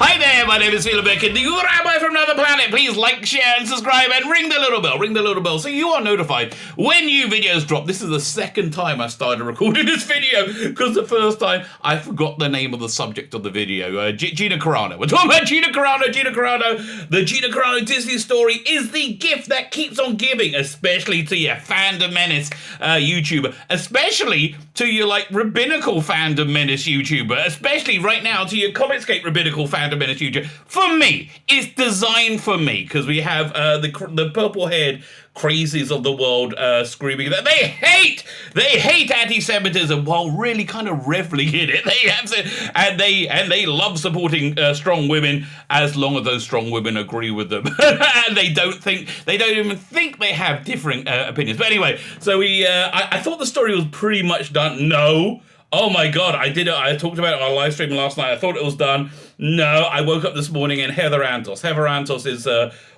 Hi there, my name is Philip and the Rabbi from another planet. Please like, share, and subscribe, and ring the little bell, so you are notified when new videos drop. This is the second time I started recording this video, because the first time I forgot the name of the subject of the video. Gina Carano. We're talking about Gina Carano. The Gina Carano Disney story is the gift that keeps on giving, especially to your Fandom Menace YouTuber, especially to your, like, Rabbinical Fandom Menace YouTuber, especially right now to your Comicscape Rabbinical Fandom Menace YouTuber. For me, it's designed for me, because we have the purple-haired crazies of the world screaming that they hate anti-Semitism while really kind of reveling in it. They have to, and they love supporting strong women as long as those strong women agree with them, and they don't even think they have differing opinions. But anyway, so I thought the story was pretty much done. No. Oh my God, I did it. I talked about it on a live stream last night. I thought it was done. No, I woke up this morning and Heather Antos is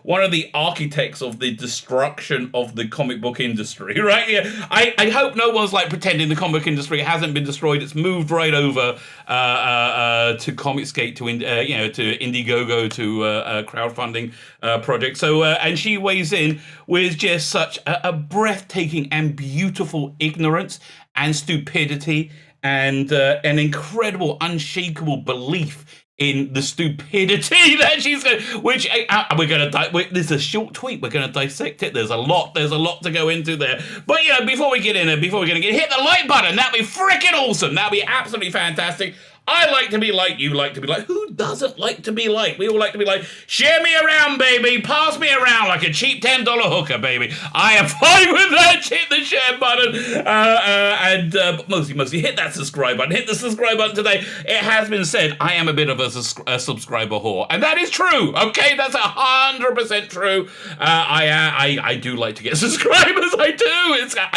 one of the architects of the destruction of the comic book industry, right? Yeah. I hope no one's like pretending the comic book industry hasn't been destroyed. It's moved right over to Comicscape, to INDIEGOGO, to crowdfunding project. So and she weighs in with just such a breathtaking and beautiful ignorance and stupidity, and an incredible, unshakable belief in the stupidity that she's going. Which we're going to. This is a short tweet. We're going to dissect it. There's a lot to go into there. But before we get in there, hit the like button. That'd be freaking awesome. That'd be absolutely fantastic. I like to be liked, you like to be liked. Who doesn't like to be liked? We all like to be liked. Share me around, baby. Pass me around like a cheap $10 hooker, baby. I am fine with that. Hit the share button. But mostly hit that subscribe button. Hit the subscribe button today. It has been said I am a bit of a subscriber whore. And that is true. Okay, that's 100% true. I do like to get subscribers. I do.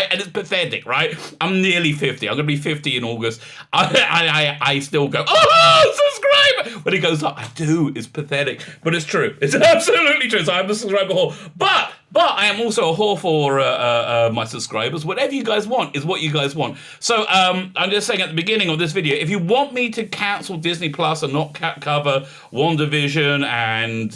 And it's pathetic, right? I'm nearly 50. I'm going to be 50 in August. I still go, oh, subscribe! When it goes up, I do. It's pathetic. But it's true. It's absolutely true. So I'm a subscriber whore. But I am also a whore for my subscribers. Whatever you guys want is what you guys want. So I'm just saying at the beginning of this video, if you want me to cancel Disney Plus and not cover WandaVision and,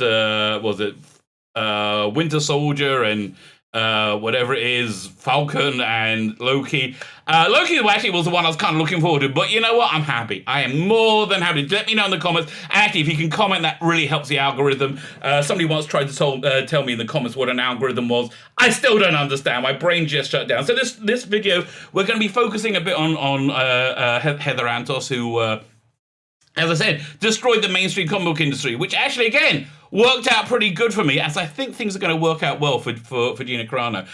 Winter Soldier and whatever it is, Falcon and Loki. Loki actually was the one I was kind of looking forward to, but you know what? I'm happy. I am more than happy. Let me know in the comments. Actually, if you can comment, that really helps the algorithm. Somebody once tried to tell me in the comments what an algorithm was. I still don't understand. My brain just shut down. So this video, we're going to be focusing a bit on Heather Antos, who, as I said, destroyed the mainstream comic book industry, which actually, again, worked out pretty good for me, as I think things are going to work out well for Gina Carano,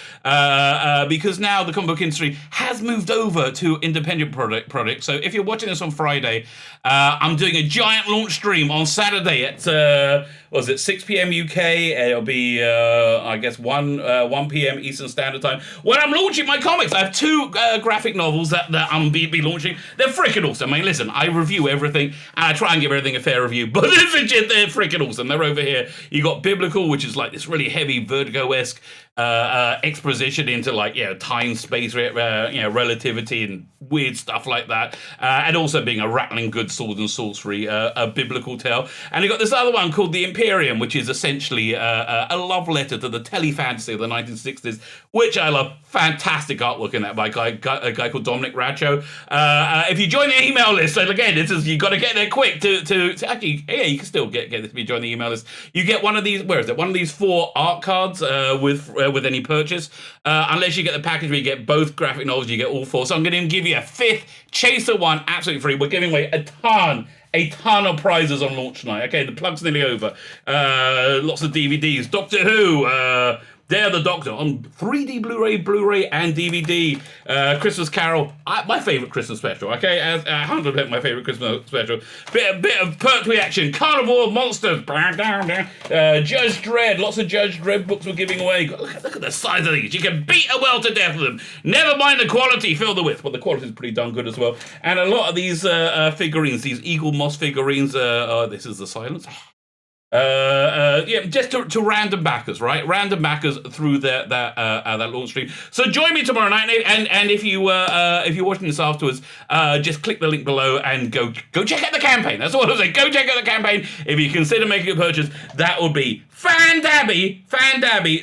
because now the comic book industry has moved over to independent product. So if you're watching this on Friday, I'm doing a giant launch stream on Saturday at 6 p.m. UK. It'll be I guess 1 p.m. Eastern Standard Time when I'm launching my comics. I have two graphic novels that I'm be launching. They're freaking awesome. I mean, listen, I review everything and I try and give everything a fair review, but they're freaking awesome. They're over here. You got Biblical, which is like this really heavy Vertigo-esque exposition into time, space, relativity and weird stuff like that, and also being a rattling good sword and sorcery, a biblical tale. And you got this other one called The Imperium, which is essentially a love letter to the telefantasy of the 1960s, which I love. Fantastic artwork in that by a guy called Dominic Racho. If you join the email list, and again, you got to get there quick to actually, yeah, you can still get this if you join the email list. You get one of these. Where is it? One of these 4 art cards with any purchase, unless you get the package where you get both graphic novels, you get all 4. So I'm going to give you a 5th Chaser one absolutely free. We're giving away a ton of prizes on launch night. Okay, the plug's nearly over. Lots of DVDs, Doctor Who, Dare the Doctor on 3D Blu-ray and DVD. Christmas Carol, my favourite Christmas special. Okay, 100% my favourite Christmas special. Bit of Pertwee action, Carnivore Monsters, Judge Dredd. Lots of Judge Dredd books we're giving away. Look at the size of these. You can beat a well to death with them. Never mind the quality, fill the width. But the quality is pretty darn good as well. And a lot of these figurines, these Eaglemoss figurines. This is the silence. just to random backers, right? Random backers through that launch stream. So join me tomorrow night, and if you're watching this afterwards, just click the link below and go check out the campaign. That's all I'm saying. Go check out the campaign. If you consider making a purchase, that would be fan-dabby,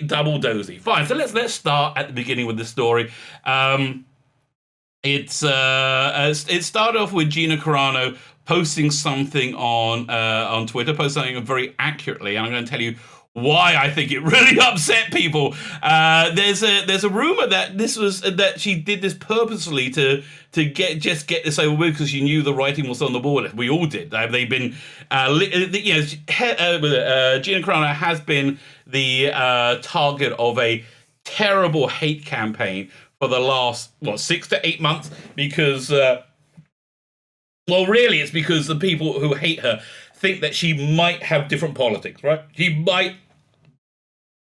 double dozy. Fine. So let's start at the beginning with the story. It started off with Gina Carano posting something on Twitter, posting something very accurately, and I'm going to tell you why I think it really upset people. There's a rumor that she did this purposely to get this over with because she knew the writing was on the wall. We all did. They've been, Gina Carano has been the target of a terrible hate campaign for the last 6 to 8 months because. Well, really, it's because the people who hate her think that she might have different politics, right? She might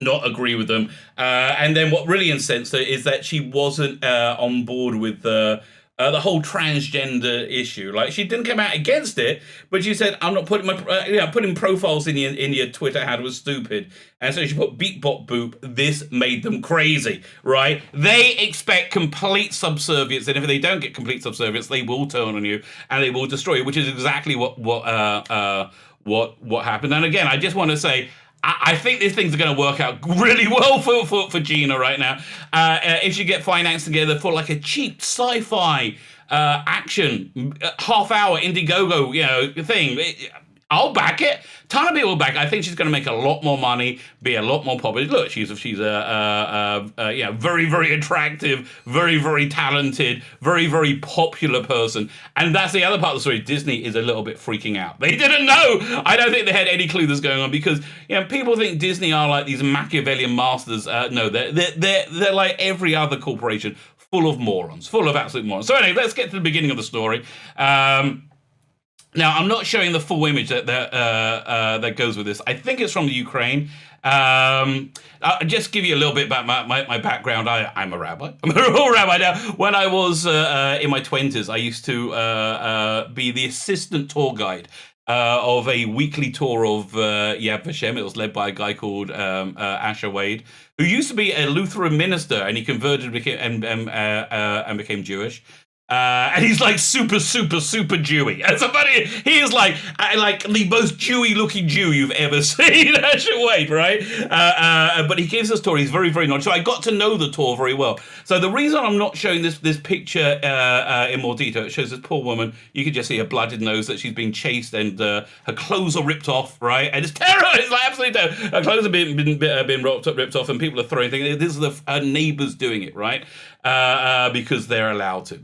not agree with them. And then what really incensed her is that she wasn't on board with the whole transgender issue. Like, she didn't come out against it, but she said, "I'm not putting putting profiles in your Twitter handle was stupid." And so she put beep bop boop. This made them crazy, right? They expect complete subservience, and if they don't get complete subservience, they will turn on you and they will destroy you, which is exactly what happened. And again, I just want to say, I think these things are going to work out really well for Gina right now. If you get financed together for like a cheap sci-fi action half-hour Indiegogo thing, I'll back it. Ton of people will back it. I think she's going to make a lot more money, be a lot more popular. Look, she's a very, very attractive, very, very talented, very, very popular person. And that's the other part of the story. Disney is a little bit freaking out. They didn't know. I don't think they had any clue this was going on because people think Disney are like these Machiavellian masters. No, they're like every other corporation, full of morons, full of absolute morons. So anyway, let's get to the beginning of the story. Now, I'm not showing the full image that goes with this. I think it's from the Ukraine. I'll just give you a little bit about my background. I'm a rabbi. I'm a real rabbi now. When I was in my 20s, I used to be the assistant tour guide of a weekly tour of Yad Vashem. It was led by a guy called Asher Wade, who used to be a Lutheran minister, and he converted and became Jewish. And he's like super Jewy. And somebody, he is like the most Jewy looking Jew you've ever seen. Asher Wade, right? But he gives a story. He's very, very knowledgeable. So I got to know the tour very well. So the reason I'm not showing this picture in more detail, it shows this poor woman. You can just see her blooded nose that she's being chased, and her clothes are ripped off, right? And it's terrible. It's like absolutely terrible. Her clothes have been ripped off, and people are throwing things. This is her neighbors doing it, right? Because they're allowed to.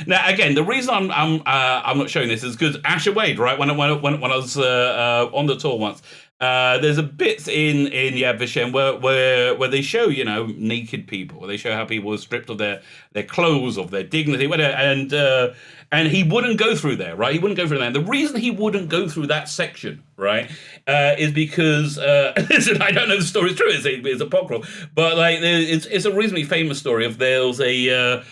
Now, again, the reason I'm not showing this is because Asher Wade, right? When I was on the tour once, there's a bit in Yad Vashem where they show naked people, where they show how people were stripped of their clothes, of their dignity, whatever, and he wouldn't go through there, right? He wouldn't go through there. And the reason he wouldn't go through that section, right, is because listen, I don't know if the story's true. It's apocryphal, but like it's a reasonably famous story of there was a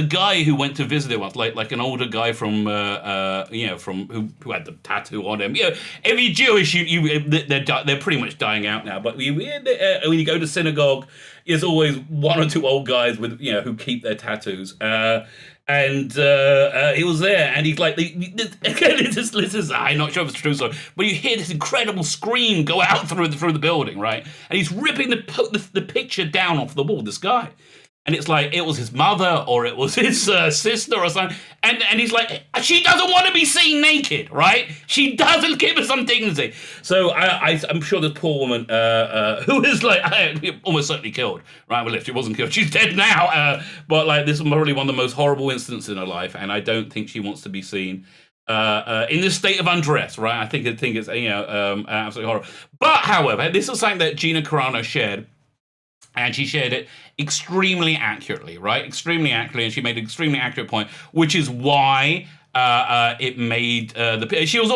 guy who went to visit it once, like an older guy from who had the tattoo on him. If you're Jewish, they're pretty much dying out now. But when you go to synagogue, there's always one or two old guys with who keep their tattoos. And he was there, and he's like, again, this is, I'm not sure if it's true, but you hear this incredible scream go out through the building, right? And he's ripping the picture down off the wall, this guy. And it's like, it was his mother, or it was his sister or something. And he's like, she doesn't want to be seen naked, right? She doesn't give her some dignity. So I'm sure this poor woman, who is like, almost certainly killed, right? Well, if she wasn't killed, she's dead now. But like, this is probably one of the most horrible incidents in her life. And I don't think she wants to be seen in this state of undress, right? I think it's absolutely horrible. But however, this is something that Gina Carano shared. And she shared it extremely accurately, right? Extremely accurately, and she made an extremely accurate point, which is why it made she was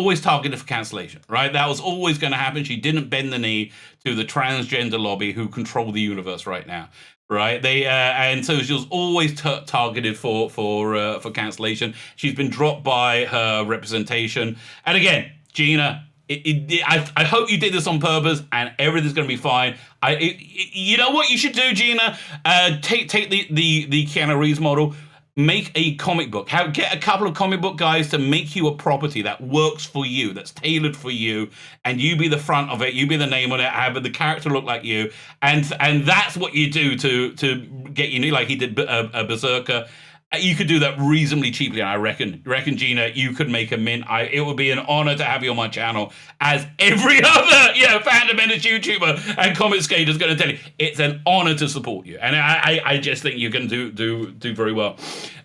always targeted for cancellation, right? That was always going to happen. She didn't bend the knee to the transgender lobby who control the universe right now, right? And so she was always targeted for cancellation. She's been dropped by her representation, and again, Gina, I hope you did this on purpose, and everything's going to be fine. You know what you should do, Gina? Take the Keanu Reeves model. Make a comic book. Get a couple of comic book guys to make you a property that works for you, that's tailored for you, and you be the front of it. You be the name on it. Have the character look like you, and that's what you do to get you new. Like he did a Berserker. You could do that reasonably cheaply, and I reckon, Gina, you could make a mint. It would be an honor to have you on my channel, as every other, Phantom Menace YouTuber and comic skater is going to tell you. It's an honor to support you, and I just think you're going to do very well.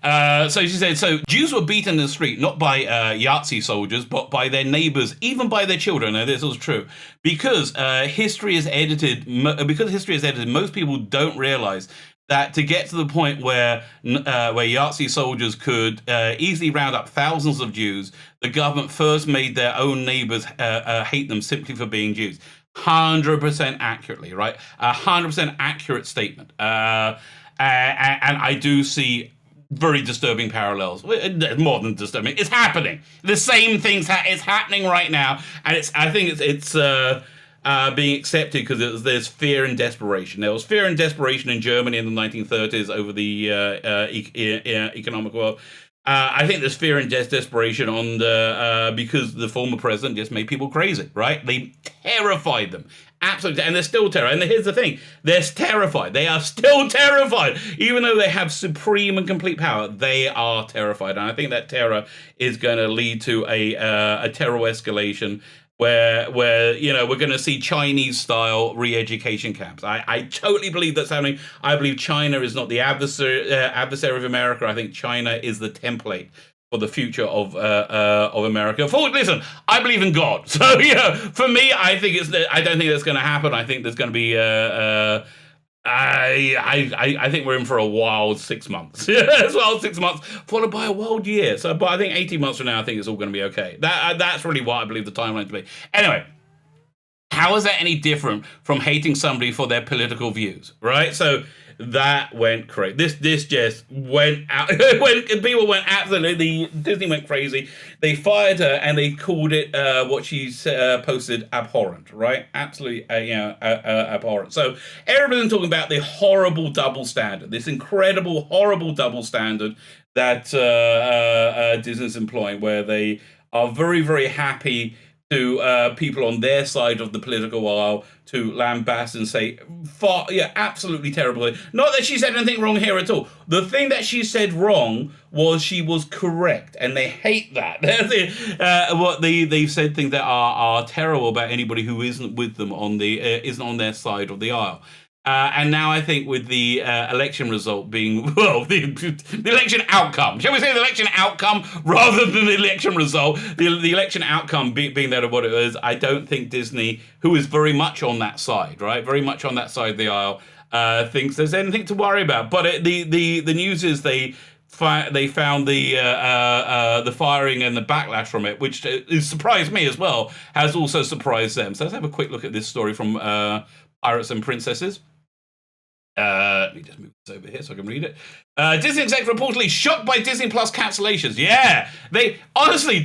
So she said, so Jews were beaten in the street, not by Yahtzee soldiers, but by their neighbors, even by their children. Now, this is true. Because history is edited, most people don't realize that to get to the point where Yahtzee soldiers could easily round up thousands of Jews, the government first made their own neighbors hate them simply for being Jews. 100% accurately, right? 100% accurate statement. And I do see very disturbing parallels. More than disturbing. It's happening. The same thing's is happening right now, and I think it's being accepted because there's fear and desperation. There was fear and desperation in Germany in the 1930s over the economic world. I think there's fear and desperation because the former president just made people crazy, right? They terrified them. Absolutely. And they're still terrified. And here's the thing. They're terrified. They are still terrified. Even though they have supreme and complete power, they are terrified. And I think that terror is going to lead to a terror escalation where we're going to see Chinese-style re-education camps. I totally believe that's happening. I believe China is not the adversary of America. I think China is the template for the future of America. Listen, I believe in God. So, for me, I don't think that's going to happen. I think there's going to be I think we're in for a wild 6 months. As well, 6 months followed by a wild year. So, but I think 18 months from now, I think it's all going to be okay. That's really what I believe the timeline to be. Anyway, how is that any different from hating somebody for their political views, right? So that went crazy. This just went out. When people went absolutely, Disney went crazy. They fired her and they called it what she posted abhorrent, right? Absolutely, abhorrent. So everybody's talking about the horrible double standard, this incredible, horrible double standard that Disney's employing, where they are very, very happy to people on their side of the political aisle to lambast and say, absolutely terrible. Not that she said anything wrong here at all. The thing that she said wrong was she was correct, and they hate that. They've said things that are terrible about anybody who isn't with them isn't on their side of the aisle. And now I think with the election result being, the election outcome, shall we say the election outcome rather than the election result, the election outcome being that of what it is, I don't think Disney, who is very much on that side, right, very much on that side of the aisle, thinks there's anything to worry about. But the news is they found the firing and the backlash from it, which surprised me as well, has also surprised them. So let's have a quick look at this story from Pirates and Princesses. Let me just move this over here so I can read it. Disney exec reportedly shocked by Disney Plus cancellations. Yeah,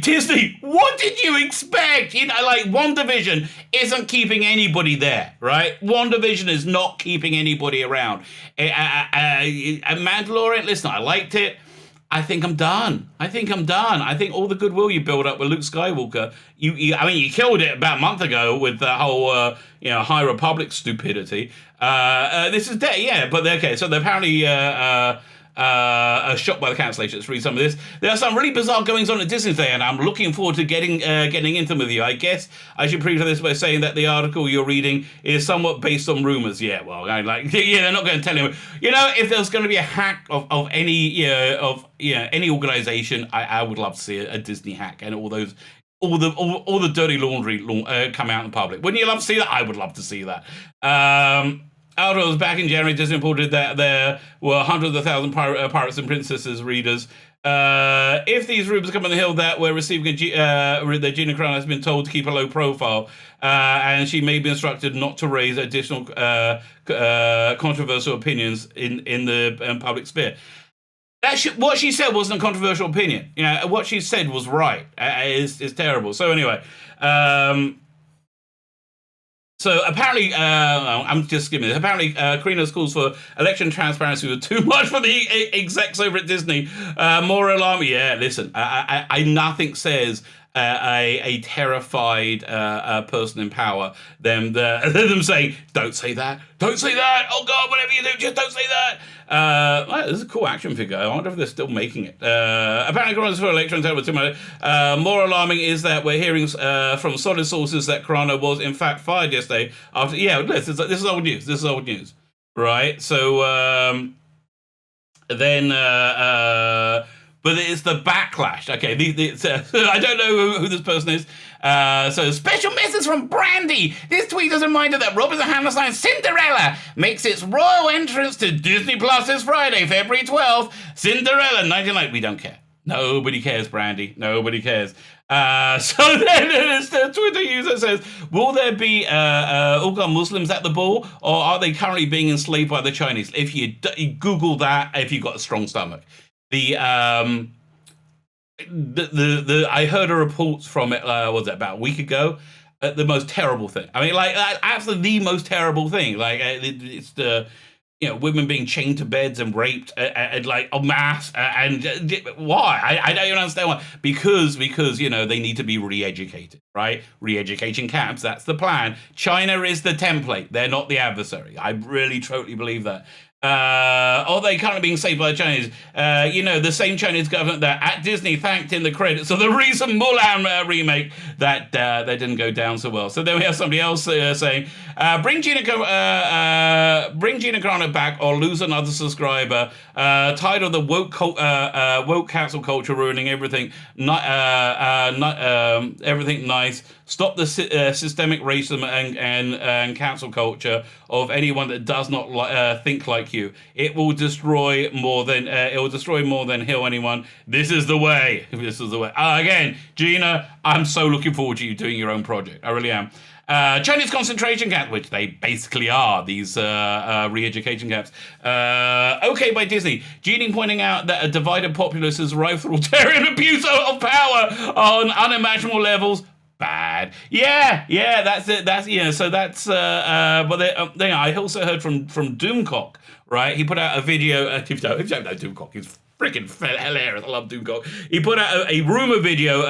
Disney, what did you expect? Like WandaVision isn't keeping anybody there, right? WandaVision is not keeping anybody around. Mandalorian, listen, I liked it. I think I'm done. I think all the goodwill you build up with Luke Skywalker, you killed it about a month ago with the whole, High Republic stupidity. This is dead, yeah, but okay, so they're apparently shocked by the cancellation. Let's read some of this. There are some really bizarre goings on at Disney today, and I'm looking forward to getting into them with you. I guess I should preface this by saying that the article you're reading is somewhat based on rumors. Yeah, well, they're not going to tell you. If there's going to be a hack of any any organization, I would love to see a Disney hack and all the dirty laundry come out in public. Wouldn't you love to see that? I would love to see that. Outdoors, back in January, Disney reported that there were hundreds of thousands of Pirates and Princesses readers. If these rumors come on the hill that we're receiving that Gina Carano has been told to keep a low profile, and she may be instructed not to raise additional controversial opinions in the public sphere. what she said wasn't a controversial opinion. You know, what she said was right. Is terrible. So anyway, so apparently, I'm just skimming this. Apparently, Carano's calls for election transparency were too much for the execs over at Disney. More alarming. Yeah, listen, I nothing says a terrified person in power than them saying, "Don't say that, don't say that. Oh God, whatever you do, just don't say that." Well, this is a cool action figure. I wonder if they're still making it. Apparently, Carano's for election too much. More alarming is that we're hearing from solid sources that Carano was in fact fired yesterday. After this is old news. This is old news, right? So then. But it's the backlash. Okay, I don't know who this person is. So, special message from Brandy. This tweet is a reminder that Robert the Hammerstein's Cinderella makes its royal entrance to Disney Plus this Friday, February 12th. Cinderella, 99. We don't care. Nobody cares, Brandy. Nobody cares. So then the Twitter user says, will there be Uyghur Muslims at the ball, or are they currently being enslaved by the Chinese? If you Google that, if you've got a strong stomach. I heard a report from it, was it about a week ago? The most terrible thing. I mean, like, absolutely the most terrible thing. Like, it's the, women being chained to beds and raped and like en masse. And why? I don't even understand why. Because, they need to be re-educated, right? Re-education camps, that's the plan. China is the template. They're not the adversary. I really, totally believe that. Are they currently being saved by the Chinese? The same Chinese government that at Disney thanked in the credits of the recent Mulan remake that didn't go down so well. So then we have somebody else saying, bring Gina Carano back or lose another subscriber. Tired of the woke cancel culture ruining everything. Everything nice. Stop the systemic racism and cancel culture of anyone that does not think like you. It will destroy more than heal anyone. This is the way. This is the way. Again, Gina, I'm so looking forward to you doing your own project. I really am. Chinese concentration camps, which they basically are, these re-education camps. Okay by Disney. Genie pointing out that a divided populace is rife for authoritarian abuse of power on unimaginable levels. Bad. Yeah, that's it. So that's. But I also heard from Doomcock, right? He put out a video. If you don't know Doomcock, he's freaking hilarious. I love Doomcock. He put out a rumor video.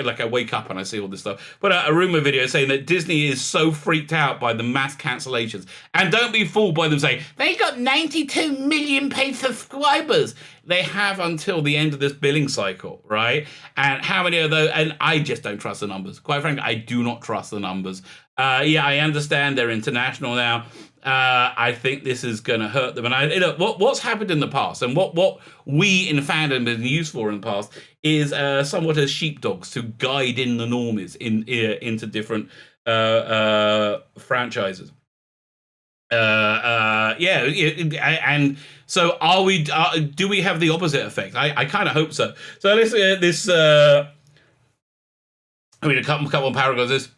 Like I wake up and I see all this stuff. Put out a rumor video saying that Disney is so freaked out by the mass cancellations, and don't be fooled by them saying they got 92 million paid subscribers. They have until the end of this billing cycle, right? And how many of those? And I just don't trust the numbers. Quite frankly, I do not trust the numbers. I understand they're international now. I think this is going to hurt them. And what's happened in the past, and what we in fandom have been used for in the past, is somewhat as sheepdogs to guide in the normies into different franchises. And so are we? Do we have the opposite effect? I kind of hope so. So let's this. A couple of paragraphs. This.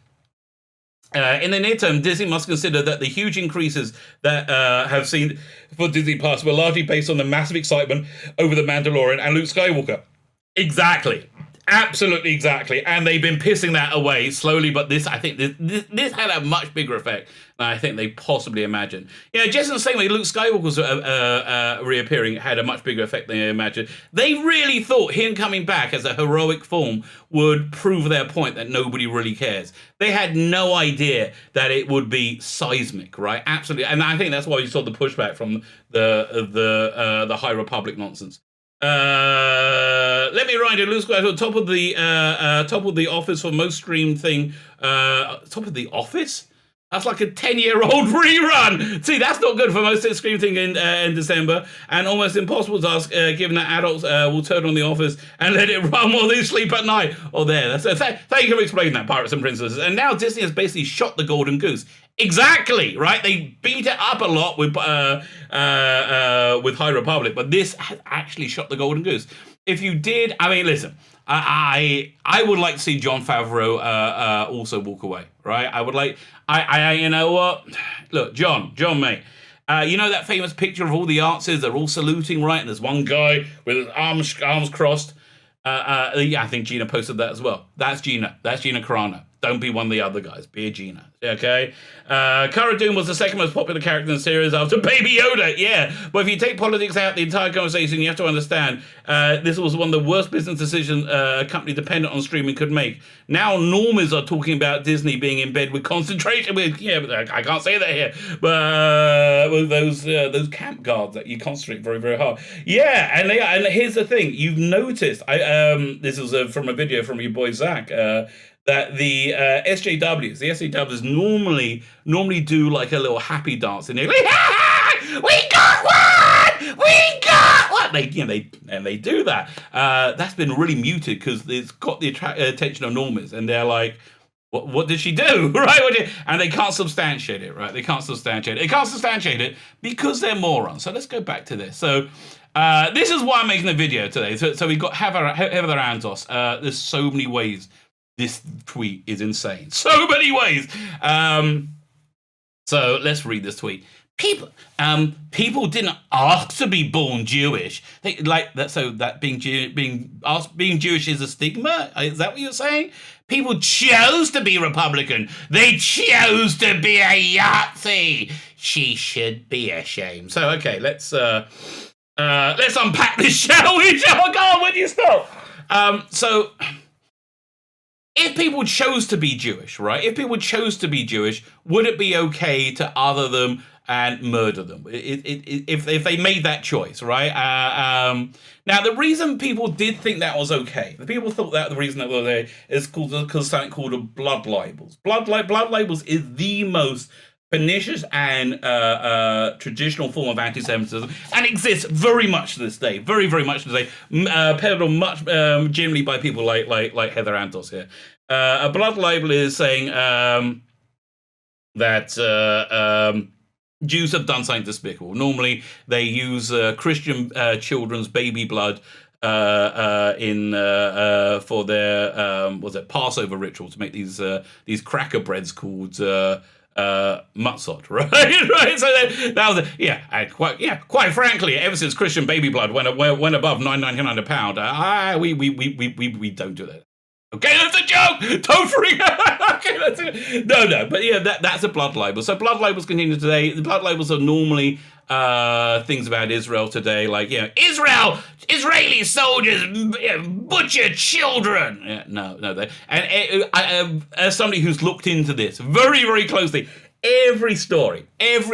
In the near term, Disney must consider that the huge increases that have seen for Disney Plus were largely based on the massive excitement over The Mandalorian and Luke Skywalker. Exactly. Absolutely, exactly. And they've been pissing that away slowly, but I think this had a much bigger effect than I think they possibly imagined. Just in the same way Luke Skywalker's reappearing had a much bigger effect than they imagined. They really thought him coming back as a heroic form would prove their point that nobody really cares. They had no idea that it would be seismic, right? Absolutely. And I think that's why you saw the pushback from the High Republic nonsense. Let me remind you, Luke Skywalker, top of the Office for most streamed thing. Top of the Office? That's like a 10-year-old rerun. See, that's not good for most streamed thing in December, and almost impossible task given that adults will turn on the Office and let it run while they sleep at night. Thank you for explaining that, Pirates and Princesses. And now Disney has basically shot the golden goose. Exactly, right? They beat it up a lot with High Republic, but this has actually shot the golden goose. If you did, listen, I would like to see Jon Favreau also walk away, right? I would like, you know what? Look, John, mate, You know that famous picture of all the artists? They're all saluting, right? And there's one guy with his arms crossed. Yeah, I think Gina posted that as well. That's Gina. That's Gina Carano. Don't be one of the other guys. Be a Gina. Okay? Cara Dune was the second most popular character in the series after Baby Yoda. Yeah. But if you take politics out the entire conversation, you have to understand this was one of the worst business decisions a company dependent on streaming could make. Now normies are talking about Disney being in bed with concentration. I can't say that here. But those camp guards that you concentrate very, very hard. Yeah. And here's the thing. You've noticed. This is from a video from your boy Zach. That the SJWs normally do like a little happy dance in there. We got one! We got one! They do that. That's been really muted because it's got the attention of normies, and they're like, what did she do? Right? And they can't substantiate it, right? They can't substantiate it because they're morons. So let's go back to this. So this is why I'm making a video today. So we've got Heather Antos. There's so many ways this tweet is insane. So many ways. So let's read this tweet. People didn't ask to be born Jewish. They, like that. So that being Jewish is a stigma. Is that what you're saying? People chose to be Republican. They chose to be a Yahtzee. She should be ashamed. So okay, let's unpack this, shall we? Oh God, when do you stop? So. If people chose to be Jewish, right? If people chose to be Jewish, would it be okay to other them and murder them? If they made that choice, right? Now, the reason people did think that was okay, the people thought that the reason that was okay is because something called blood libels. Blood libels is the most pernicious and traditional form of anti-Semitism, and exists very much to this day, very, very much to this day, peddled much generally by people like Heather Antos here. A blood libel is saying that Jews have done something despicable. Normally, they use Christian children's baby blood in for their Passover ritual to make these cracker breads called matzot, right? So that was and quite frankly, ever since Christian baby blood went above $9.99 a pound, we don't do that. Okay, that's a joke. Don't freak out. Okay, that's it. No, but yeah, that's a blood libel. So blood libels continue today. The blood libels are normally things about Israel today, like Israeli soldiers butcher children. Yeah, no. As somebody who's looked into this very, very closely, every story of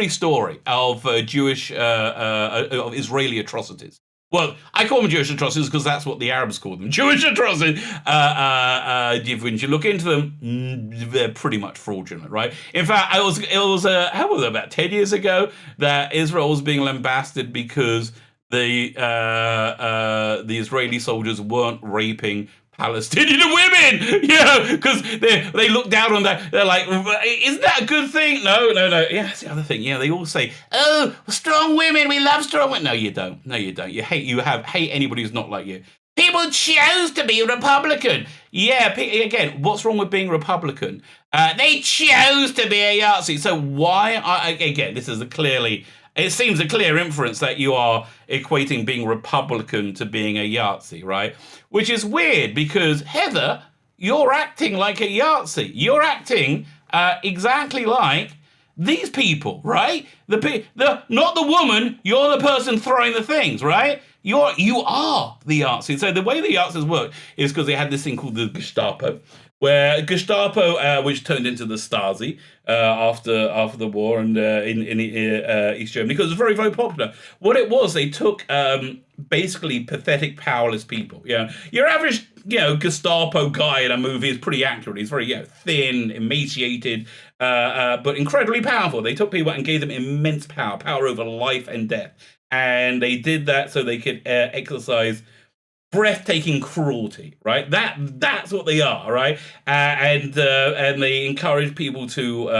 Jewish of Israeli atrocities. Well, I call them Jewish atrocities because that's what the Arabs call them. Jewish atrocities. When you look into them, they're pretty much fraudulent, right? In fact, it was about 10 years ago that Israel was being lambasted because the Israeli soldiers weren't raping Palestinian women, because they look down on that. They're like, isn't that a good thing? No. Yeah, that's the other thing. Yeah, they all say, oh, strong women, we love strong women. No, you don't. You hate anybody who's not like you. People chose to be Republican. Yeah, again, what's wrong with being Republican? They chose to be a Yahtzee. So why? Again, this is it seems a clear inference that you are equating being Republican to being a Yahtzee, right? Which is weird because, Heather, you're acting like a Yahtzee. You're acting exactly like these people, right? Not the woman, you're the person throwing the things, right? You are the Yahtzee. So the way the Yahtzees work is because they had this thing called the Gestapo, where Gestapo, which turned into the Stasi after the war and in East Germany, because it was very, very popular. What it was, they took basically pathetic, powerless people. Your average Gestapo guy in a movie is pretty accurate. He's very thin, emaciated, but incredibly powerful. They took people and gave them immense power over life and death, and they did that so they could exercise breathtaking cruelty, right? That's what they are, right? And they encourage people to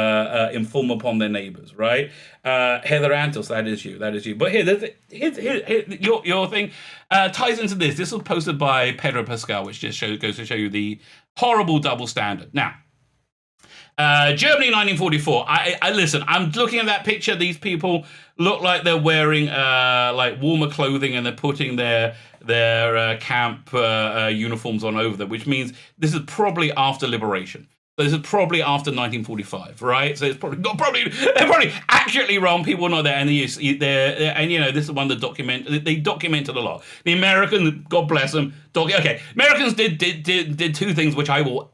inform upon their neighbors, right? Heather Antos, that is you. But here your thing ties into this. This was posted by Pedro Pascal, which just goes to show you the horrible double standard. Now, Germany 1944. I listen, I'm looking at that picture. These people look like they're wearing like warmer clothing, and they're putting their camp uniforms on over them, which means this is probably after liberation. So this is probably after 1945, right? So it's they're probably accurately wrong. People are not there, and this is one that they documented a lot. The Americans, God bless them, Americans did two things which I will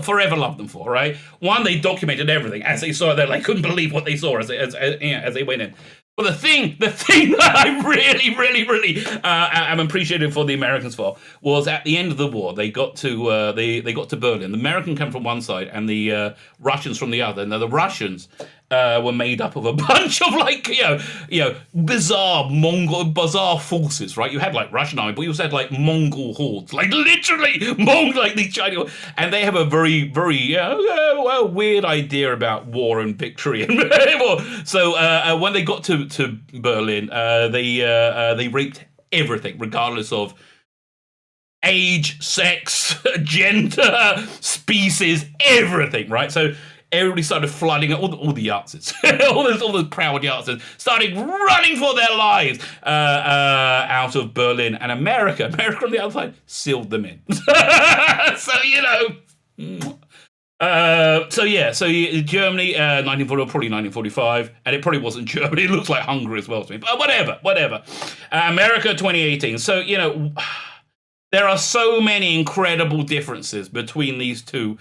forever love them for, right? One, they documented everything as they saw it. They couldn't believe what they saw as they went in. But the thing that I really am appreciative for the Americans for was at the end of the war they got to they got to Berlin. The Americans come from one side and the Russians from the other. Now the Russians were made up of a bunch of bizarre forces, right? You had like Russian army, but you also had like Mongol hordes, like literally Mongol, like these Chinese, and they have a very weird idea about war and victory. So when they got to Berlin, they raped everything, regardless of age, sex, gender, species, everything, right? So everybody started flooding all the Yahtzees, all those proud Yahtzees started running for their lives out of Berlin, and America on the other side sealed them in. So Germany, 1940, probably 1945, and it probably wasn't Germany. It looks like Hungary as well to me, but whatever. America, 2018. So there are so many incredible differences between these two.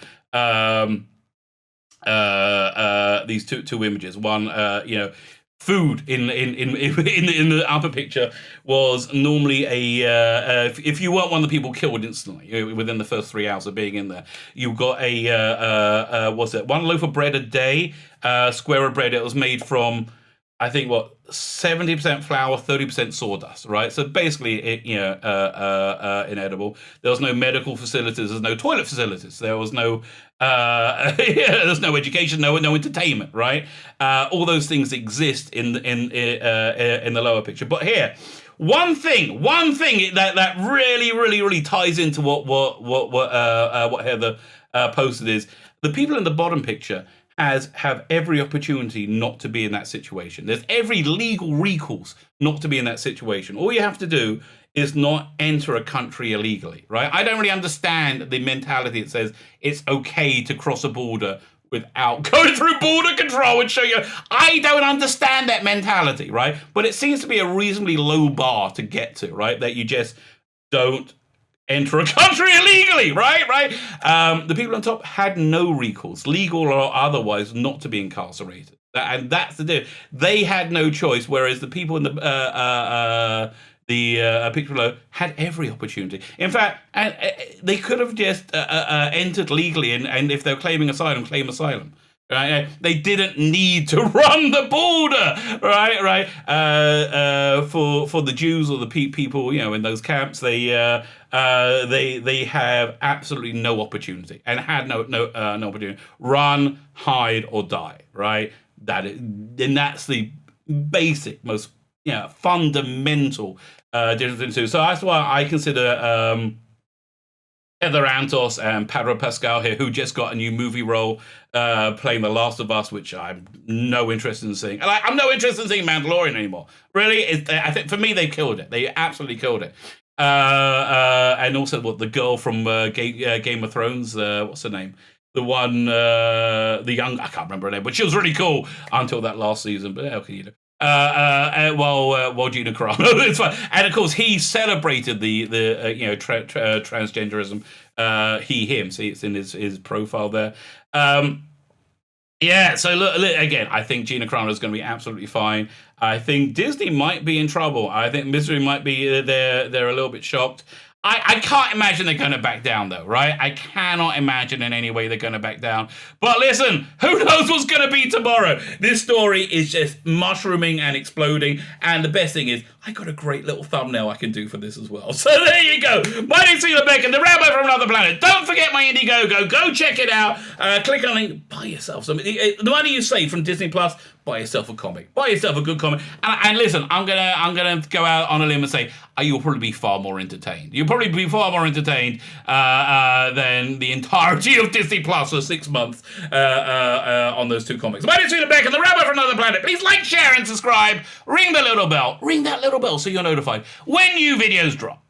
These two images. One, food in the upper picture was normally if you weren't one of the people killed instantly within the first 3 hours of being in there, you got one loaf of bread a day, square of bread. It was made from, I think, 70% flour, 30% sawdust, right? So basically, inedible. There was no medical facilities. There's no toilet facilities. There was no, there's no education, no entertainment, right? All those things exist in the lower picture. But here, one thing that really ties into what Heather posted is the people in the bottom picture have every opportunity not to be in that situation. There's every legal recourse not to be in that situation. All you have to do is not enter a country illegally, right? I don't really understand the mentality that says it's okay to cross a border without going through border control and show you. I don't understand that mentality, right? But it seems to be a reasonably low bar to get to, right? That you just don't enter a country illegally, right? The people on top had no recourse, legal or otherwise, not to be incarcerated, and that's the deal. They had no choice, whereas the people in the picture below had every opportunity. In fact, they could have just entered legally, and if they're claiming asylum, claim asylum. Right, they didn't need to run the border, right. For the Jews or the people, in those camps, they have absolutely no opportunity and had no opportunity. Run, hide, or die, right? And that's the basic, most fundamental difference in two. So that's why I consider Heather Antos and Pedro Pascal here, who just got a new movie role playing The Last of Us, which I'm no interest in seeing. I'm no interest in seeing Mandalorian anymore. Really, I think for me they killed it. They absolutely killed it. And also the girl from Game of Thrones, what's her name? The one, the young, I can't remember her name, but she was really cool until that last season. But how can you do? While Gina Carano, it's fine. And of course, he celebrated the transgenderism. Him. See, it's in his profile there. So look, again, I think Gina Carano is going to be absolutely fine. I think Disney might be in trouble. I think Misery might be they're a little bit shocked. I can't imagine they're going to back down, though, right? I cannot imagine in any way they're going to back down. But listen, who knows what's going to be tomorrow? This story is just mushrooming and exploding. And the best thing is, I got a great little thumbnail I can do for this as well. So there you go. My name's Sheila Beck and the Rabbi from Another Planet. Don't forget my Indiegogo. Go check it out. Click on the link. buy yourself something. The money you save from Disney Plus, buy yourself a comic. Buy yourself a good comic. And listen, I'm gonna go out on a limb and say you'll probably be far more entertained. You'll probably be far more entertained than the entirety of Disney Plus for 6 months on those two comics. My name's Peter Beck and the Rabbi from Another Planet. Please like, share, and subscribe. Ring the little bell. Ring that little bell so you're notified when new videos drop.